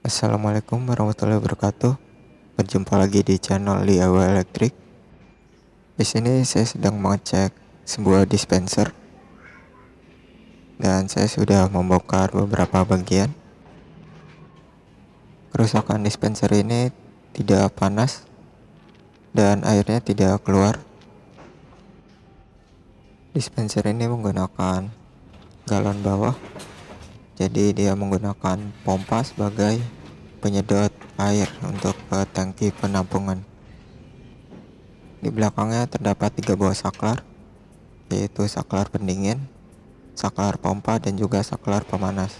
Assalamualaikum warahmatullahi wabarakatuh. Berjumpa lagi di channel DIY Elektrik. Di sini saya sedang mengecek sebuah dispenser dan saya sudah membongkar beberapa bagian. Kerusakan dispenser ini tidak panas dan airnya tidak keluar. Dispenser ini menggunakan galon bawah, jadi dia menggunakan pompa sebagai penyedot air untuk ke tangki penampungan. Di belakangnya terdapat 3 buah saklar, yaitu saklar pendingin, saklar pompa, dan juga saklar pemanas.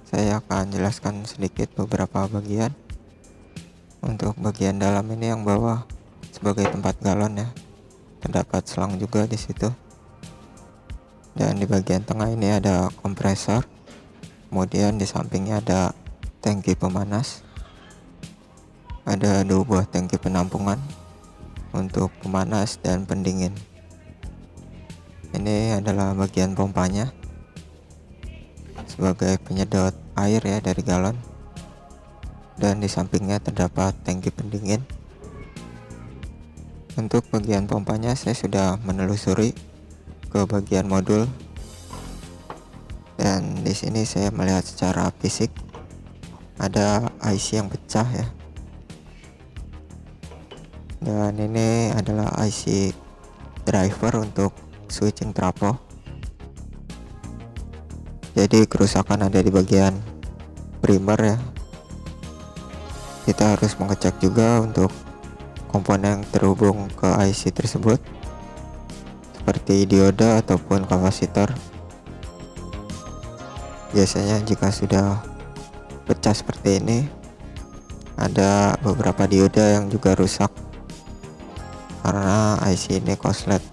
Saya akan jelaskan sedikit beberapa bagian. Untuk bagian dalam ini yang bawah sebagai tempat galon ya, terdapat selang juga di situ. Dan di bagian tengah ini ada kompresor. Kemudian di sampingnya ada tangki pemanas. Ada 2 buah tangki penampungan untuk pemanas dan pendingin. Ini adalah bagian pompanya sebagai penyedot air ya dari galon. Dan di sampingnya terdapat tangki pendingin. Untuk bagian pompanya saya sudah menelusuri ke bagian modul. Dan di sini saya melihat secara fisik ada IC yang pecah ya. Dan ini adalah IC driver untuk switching trafo. Jadi kerusakan ada di bagian primer ya. Kita harus mengecek juga untuk komponen yang terhubung ke IC tersebut, seperti dioda ataupun kapasitor. Biasanya jika sudah pecah seperti ini, ada beberapa dioda yang juga rusak karena IC ini korslet.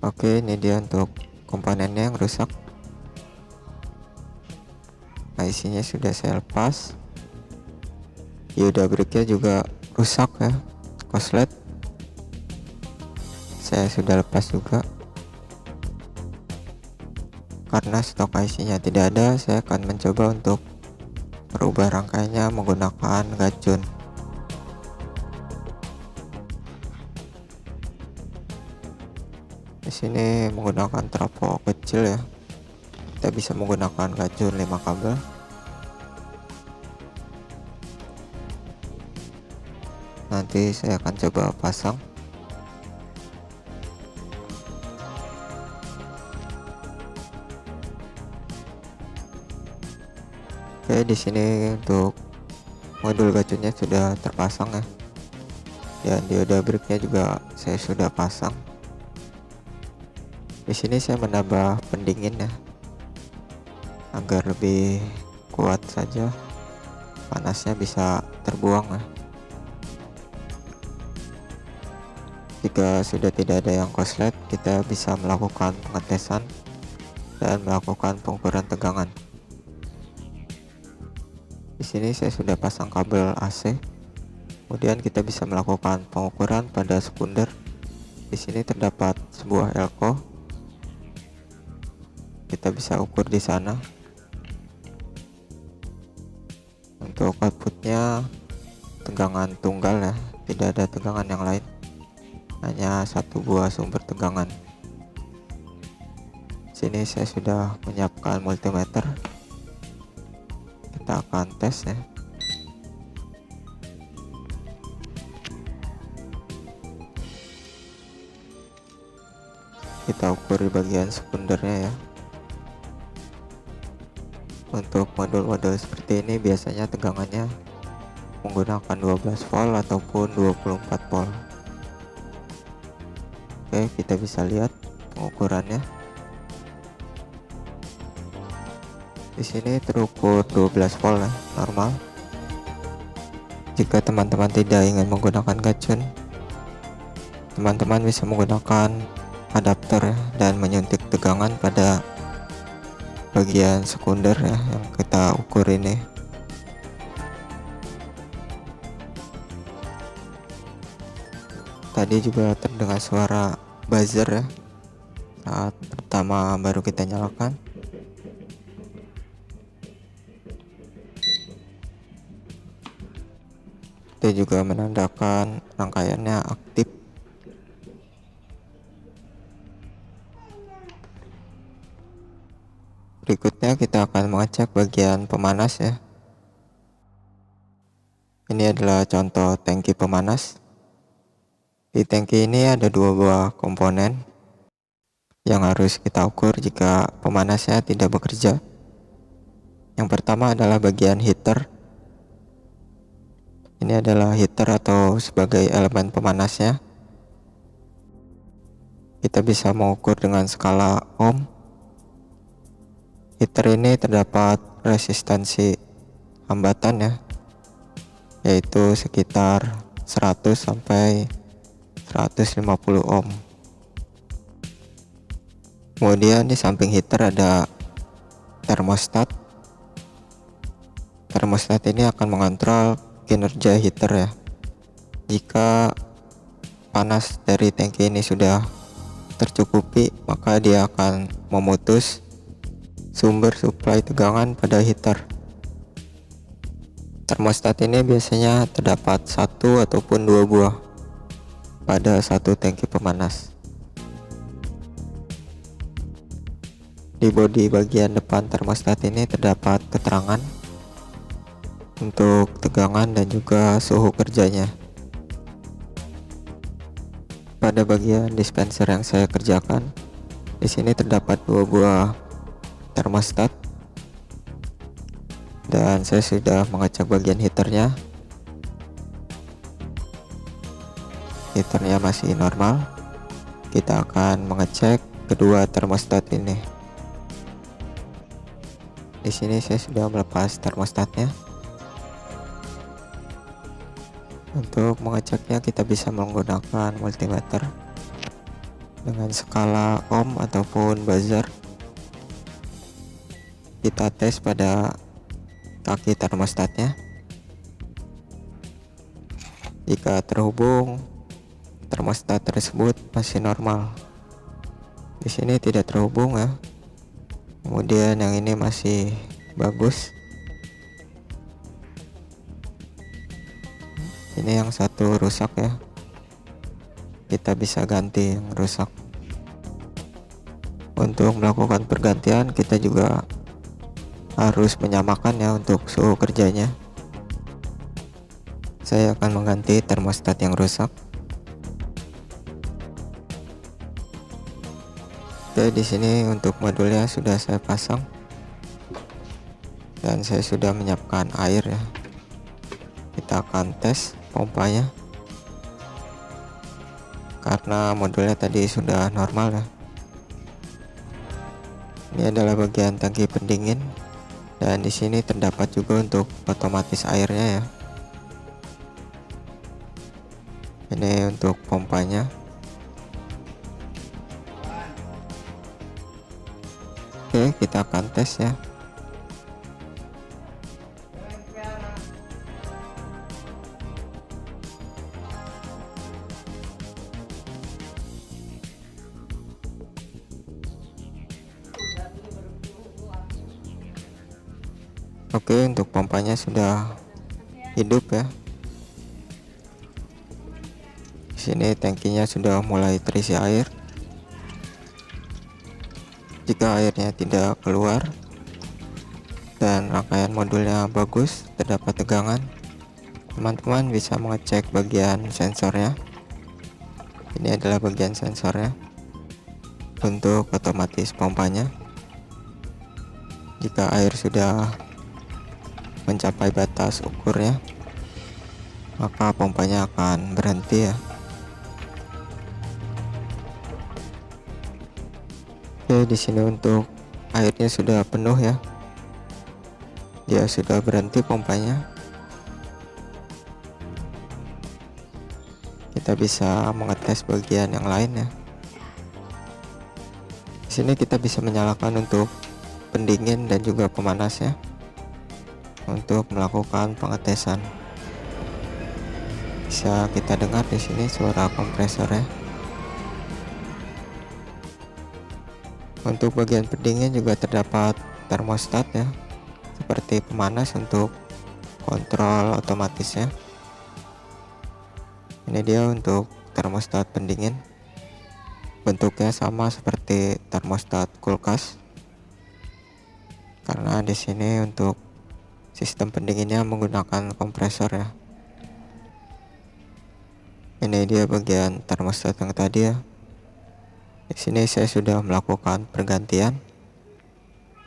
Oke, ini dia untuk komponennya yang rusak. IC nya sudah saya lepas. Dioda breaknya juga rusak ya, korslet. Saya sudah lepas juga. Karena stok IC nya tidak ada, saya akan mencoba untuk merubah rangkaiannya menggunakan gacun. Di sini menggunakan trafo kecil ya. Kita bisa menggunakan gacun 5 kabel. Nanti saya akan coba pasang. Oke, di sini untuk modul gacunnya sudah terpasang ya. Dan dioda breaknya juga saya sudah pasang. Di sini saya menambah pendingin ya, agar lebih kuat saja, panasnya bisa terbuang ya. Jika sudah tidak ada yang korslet, kita bisa melakukan pengetesan dan melakukan pengukuran tegangan. Di sini saya sudah pasang kabel AC. Kemudian kita bisa melakukan pengukuran pada sekunder. Di sini terdapat sebuah elko. Kita bisa ukur di sana. Untuk outputnya tegangan tunggal ya, tidak ada tegangan yang lain, hanya 1 buah sumber tegangan. Sini saya sudah menyiapkan multimeter. Kita akan tes ya. Kita ukur di bagian sekundernya ya. Untuk modul-modul seperti ini biasanya tegangannya menggunakan 12 volt ataupun 24 volt. Oke, kita bisa lihat pengukurannya. Di sini terukur 12 volt ya, normal. Jika teman-teman tidak ingin menggunakan gacun, teman-teman bisa menggunakan adapter ya, dan menyuntik tegangan pada bagian sekunder ya yang kita ukur ini. tadi juga terdengar suara buzzer ya saat pertama baru kita nyalakan. Itu juga menandakan rangkaiannya aktif. Berikutnya kita akan mengecek bagian pemanas ya. Ini adalah contoh tangki pemanas. Di tangki ini ada dua buah komponen yang harus kita ukur jika pemanasnya tidak bekerja. Yang pertama adalah bagian heater. Ini adalah heater atau sebagai elemen pemanasnya. Kita bisa mengukur dengan skala ohm. Heater ini terdapat resistansi hambatan ya, yaitu sekitar 100 sampai 150 ohm. Kemudian di samping heater ada termostat. Termostat ini akan mengontrol kinerja heater ya. Jika panas dari tangki ini sudah tercukupi, maka dia akan memutus sumber suplai tegangan pada heater. Termostat ini biasanya terdapat satu ataupun dua buah pada satu tangki pemanas. Di bodi bagian depan termostat ini terdapat keterangan untuk tegangan dan juga suhu kerjanya. Pada bagian dispenser yang saya kerjakan, di sini terdapat dua buah termostat. Dan saya sudah mengecek bagian heaternya. Heaternya masih normal. Kita akan mengecek kedua termostat ini. Di sini saya sudah melepas termostatnya. Untuk mengeceknya kita bisa menggunakan multimeter dengan skala ohm ataupun buzzer. Kita tes pada kaki termostatnya. Jika terhubung, termostat tersebut masih normal. Di sini tidak terhubung ya. Kemudian yang ini masih bagus. Ini yang satu rusak ya. Kita bisa ganti yang rusak. Untuk melakukan pergantian kita juga harus menyamakan ya untuk suhu kerjanya. Saya akan mengganti termostat yang rusak. Oke, di sini untuk modulnya sudah saya pasang dan saya sudah menyiapkan air ya. Kita akan tes pompanya karena modulnya tadi sudah normal ya. Ini adalah bagian tangki pendingin. Dan di sini terdapat juga untuk otomatis airnya ya. Ini untuk pompanya. Oke, kita akan tes ya. Oke, untuk pompanya sudah hidup ya. Di sini tangkinya sudah mulai terisi air. Jika airnya tidak keluar dan rangkaian modulnya bagus, terdapat tegangan, teman-teman bisa mengecek bagian sensornya. Ini adalah bagian sensornya untuk otomatis pompanya. Jika air sudah mencapai batas ukurnya, maka pompanya akan berhenti ya. Oke, di sini untuk airnya sudah penuh ya. Dia sudah berhenti pompanya. Kita bisa mengetes bagian yang lain ya. Di sini kita bisa menyalakan untuk pendingin dan juga pemanas ya, untuk melakukan pengetesan. Bisa kita dengar di sini suara kompresornya. Untuk bagian pendingin juga terdapat termostat ya, seperti pemanas untuk kontrol otomatisnya. Ini dia untuk termostat pendingin. Bentuknya sama seperti termostat kulkas. Karena di sini untuk sistem pendinginnya menggunakan kompresor ya. Ini dia bagian termostat yang tadi ya. Di sini saya sudah melakukan pergantian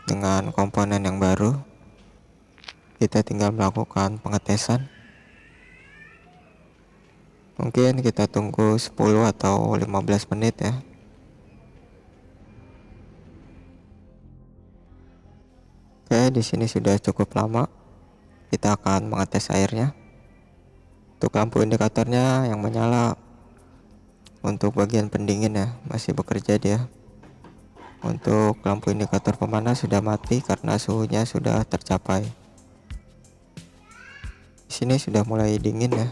dengan komponen yang baru. Kita tinggal melakukan pengetesan. Mungkin kita tunggu 10 atau 15 menit ya. Oke, di sini sudah cukup lama. Kita akan mengetes airnya. Untuk lampu indikatornya yang menyala. Untuk bagian pendingin ya, masih bekerja dia. Untuk lampu indikator pemanas sudah mati karena suhunya sudah tercapai. Di sini sudah mulai dingin ya.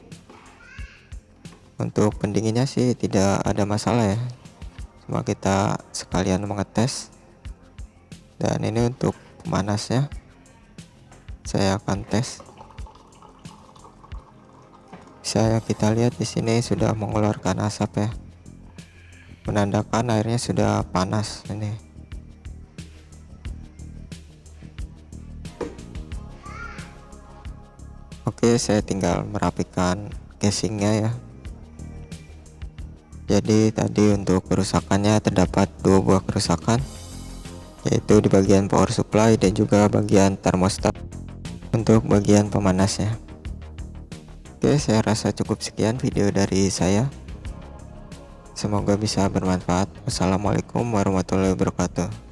Untuk pendinginnya sih tidak ada masalah ya. Cuma kita sekalian mengetes. Dan ini untuk pemanasnya. Saya akan tes. Kita lihat di sini sudah mengeluarkan asap ya. Menandakan airnya sudah panas ini. Oke, saya tinggal merapikan casingnya ya. Jadi tadi untuk kerusakannya terdapat 2 buah kerusakan, yaitu di bagian power supply dan juga bagian termostat untuk bagian pemanasnya. Oke, saya rasa cukup sekian video dari saya. Semoga bisa bermanfaat. Wassalamualaikum warahmatullahi wabarakatuh.